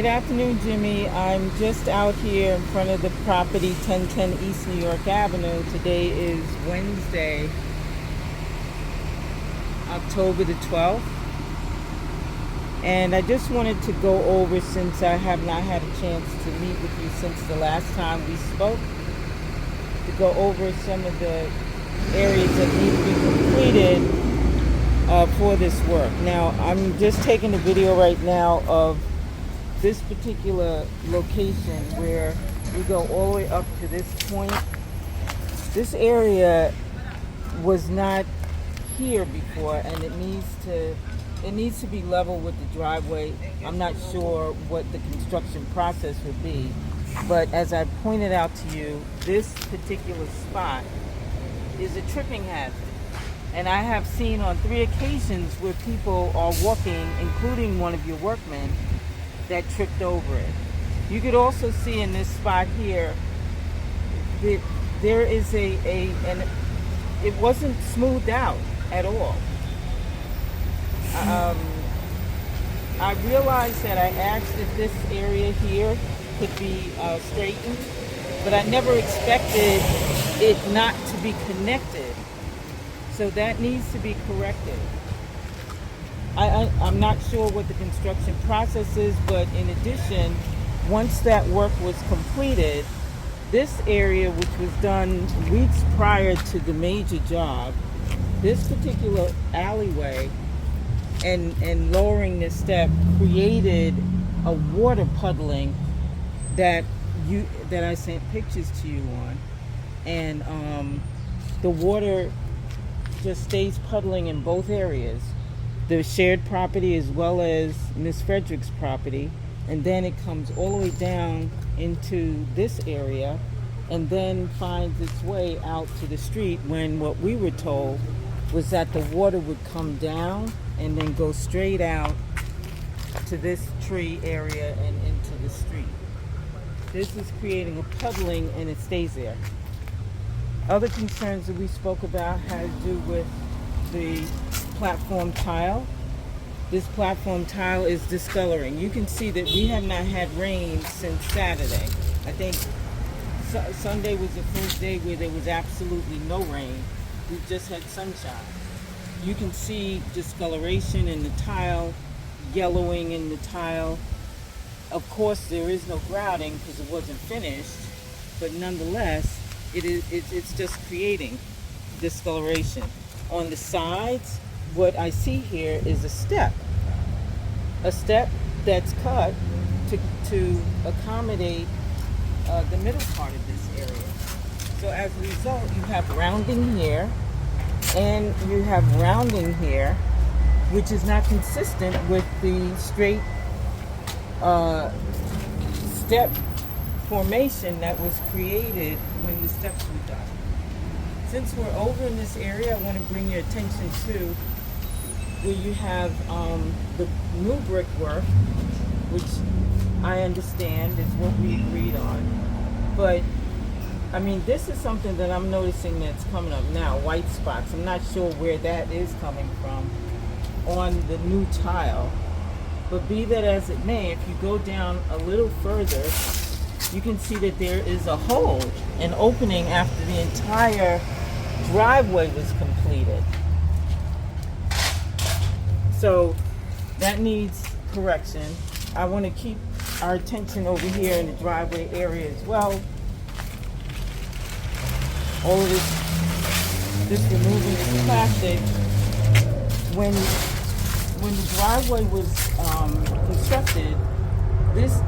Good afternoon, Jimmy. I'm just out here in front of the property 1010 East New York Avenue. Today is Wednesday, October the 12th. And I just wanted to go over, since I have not had a chance to meet with you since the last time we spoke, to go over some of the areas that need to be completed for this work. Now, I'm just taking a video right now of this particular location where we go all the way up to this point. This area was not here before, and it needs to be level with the driveway. I'm not sure what the construction process would be, but as I pointed out to you, this particular spot is a tripping hazard. And I have seen on 3 occasions where people are walking, including one of your workmen, that tripped over it. You could also see in this spot here that there is and it wasn't smoothed out at all. I realized that I asked if this area here could be straightened, but I never expected it not to be connected. So that needs to be corrected. I'm not sure what the construction process is, but in addition, once that work was completed, this area, which was done weeks prior to the major job, this particular alleyway and lowering this step created a water puddling that I sent pictures to you on, and the water just stays puddling in both areas, the shared property as well as Miss Frederick's property, and then it comes all the way down into this area and then finds its way out to the street, when what we were told was that the water would come down and then go straight out to this tree area and into the street. This is creating a puddling, and it stays there. Other concerns that we spoke about had to do with the platform tile. This platform tile is discoloring. You can see that we have not had rain since Saturday. I think Sunday was the first day where there was absolutely no rain. We've just had sunshine. You can see discoloration in the tile, yellowing in the tile. Of course, there is no grouting because it wasn't finished, but nonetheless, it's just creating discoloration. On the sides, what I see here is a step that's cut to accommodate the middle part of this area. So as a result, you have rounding here and you have rounding here, which is not consistent with the straight step formation that was created when the steps were done. Since we're over in this area, I want to bring your attention to where you have the new brickwork, which I understand is what we agreed on. But, I mean, this is something that I'm noticing that's coming up now, white spots. I'm not sure where that is coming from on the new tile. But be that as it may, if you go down a little further, you can see that there is a hole, an opening after the entire driveway was completed. So that needs correction. I want to keep our attention over here in the driveway area as well. All of this removing this plastic. When the driveway was constructed, this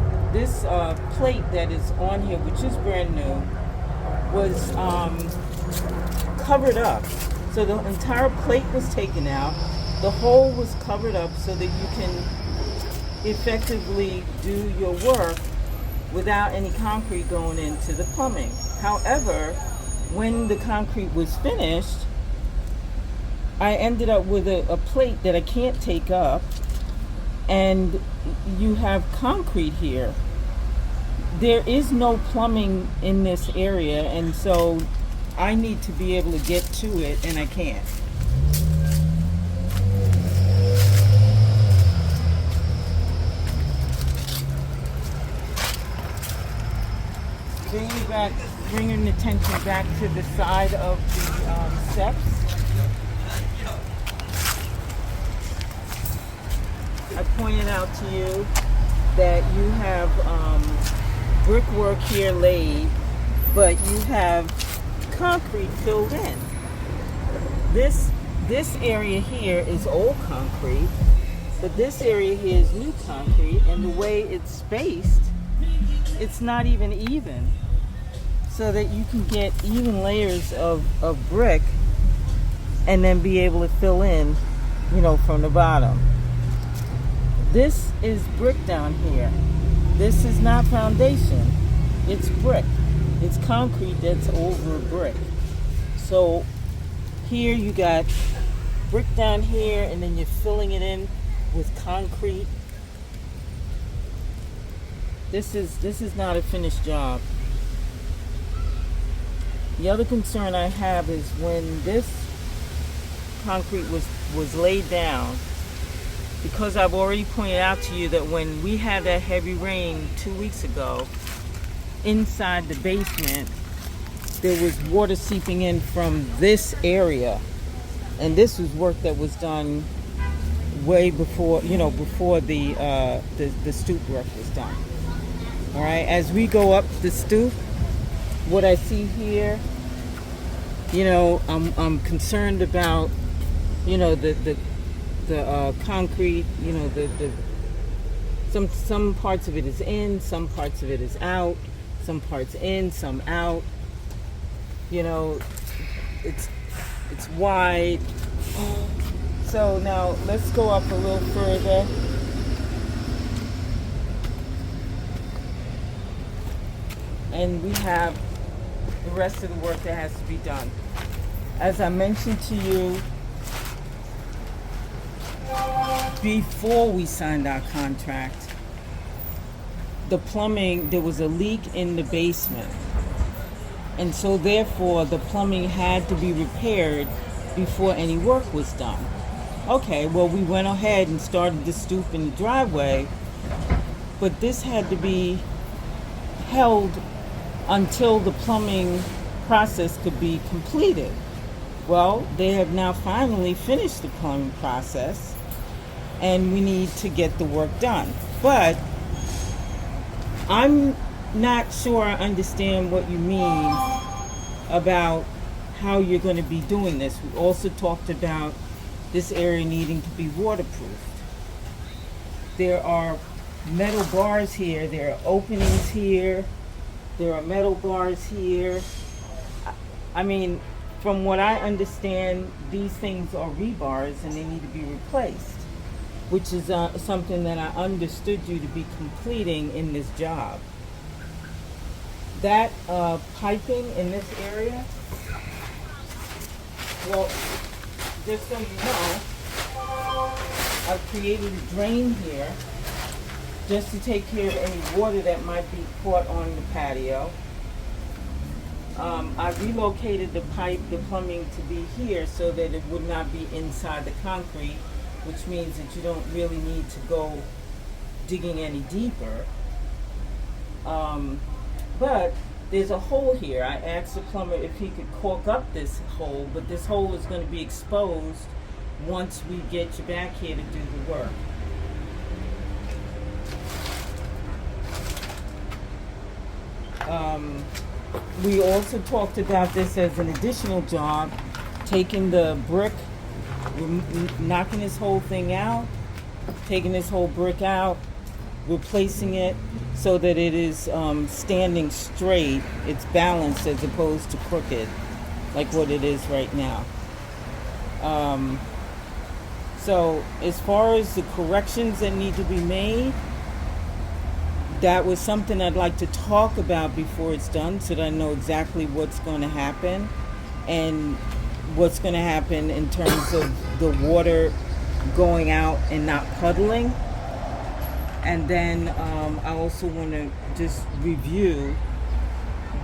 plate that is on here, which is brand new, was covered up. So the entire plate was taken out. The hole was covered up so that you can effectively do your work without any concrete going into the plumbing. However, when the concrete was finished, I ended up with a plate that I can't take up, and you have concrete here. There is no plumbing in this area, and so I need to be able to get to it, and I can't. back, bringing attention back to the side of the steps. I pointed out to you that you have brickwork here laid, but you have concrete filled in. This area here is old concrete, but this area here is new concrete, and the way it's spaced, it's not even, so that you can get even layers of brick and then be able to fill in, from the bottom. This is brick down here. This is not foundation. It's brick. It's concrete that's over brick. So here you got brick down here, and then you're filling it in with concrete. This is not a finished job. The other concern I have is when this concrete was laid down, because I've already pointed out to you that when we had that heavy rain 2 weeks ago, inside the basement, there was water seeping in from this area. And this was work that was done way before, before the stoop work was done. All right, as we go up the stoop, what I see here, I'm concerned about, the concrete, some parts of it is in, some parts of it is out, some parts in, some out. It's wide. So now let's go up a little further. And we have the rest of the work that has to be done. As I mentioned to you, before we signed our contract, the plumbing, there was a leak in the basement. And so therefore the plumbing had to be repaired before any work was done. Okay, well, we went ahead and started the stoop in the driveway, but this had to be held until the plumbing process could be completed. Well, they have now finally finished the plumbing process, and we need to get the work done. But I'm not sure I understand what you mean about how you're going to be doing this. We also talked about this area needing to be waterproofed. There are metal bars here, there are openings here, there are metal bars here. I mean, from what I understand, these things are rebars and they need to be replaced, which is something that I understood you to be completing in this job. That piping in this area, well, just so you know, I've created a drain here just to take care of any water that might be caught on the patio. I relocated the plumbing to be here so that it would not be inside the concrete, which means that you don't really need to go digging any deeper. But there's a hole here. I asked the plumber if he could caulk up this hole, but this hole is going to be exposed once we get you back here to do the work. We also talked about this as an additional job, taking the brick, knocking this whole thing out, taking this whole brick out, replacing it so that it is standing straight, it's balanced as opposed to crooked, like what it is right now. So as far as the corrections that need to be made, that was something I'd like to talk about before it's done so that I know exactly what's going to happen and what's going to happen in terms of the water going out and not puddling. And then I also want to just review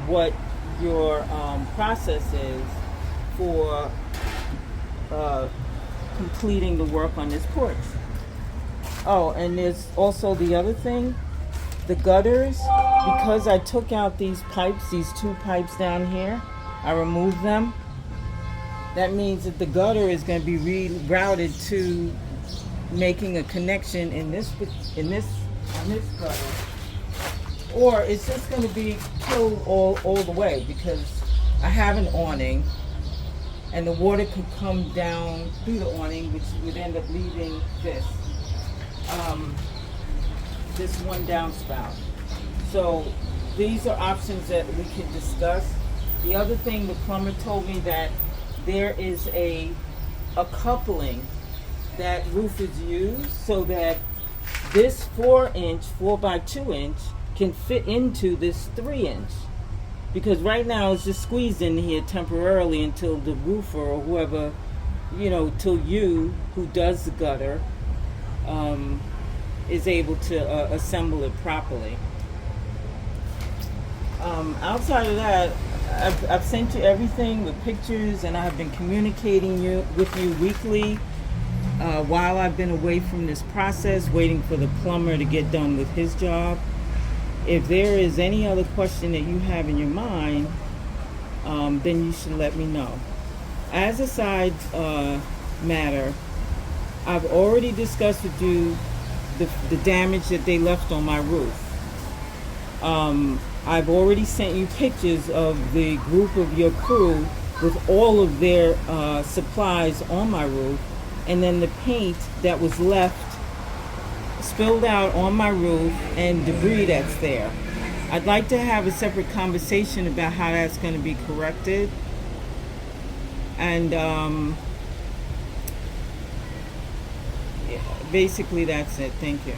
what your process is for completing the work on this porch. Oh, and there's also the other thing. the gutters, because I took out these pipes, these two pipes down here, I removed them. That means that the gutter is going to be rerouted to making a connection in this gutter, or it's just going to be killed all the way, because I have an awning, and the water could come down through the awning, which would end up leaving this one downspout. So these are options that we can discuss. The other thing, the plumber told me that there is a coupling that roofers use so that this 4 by 2 inch can fit into this 3 inch. Because right now it's just squeezed in here temporarily until the roofer or whoever, till you who does the gutter, is able to assemble it properly. Outside of that, I've sent you everything with pictures, and I've been communicating with you weekly while I've been away from this process, waiting for the plumber to get done with his job. If there is any other question that you have in your mind, then you should let me know. As a side matter, I've already discussed with you the damage that they left on my roof. I've already sent you pictures of the group of your crew with all of their supplies on my roof, and then the paint that was left spilled out on my roof and debris that's there. I'd like to have a separate conversation about how that's going to be corrected. And basically that's it. Thank you.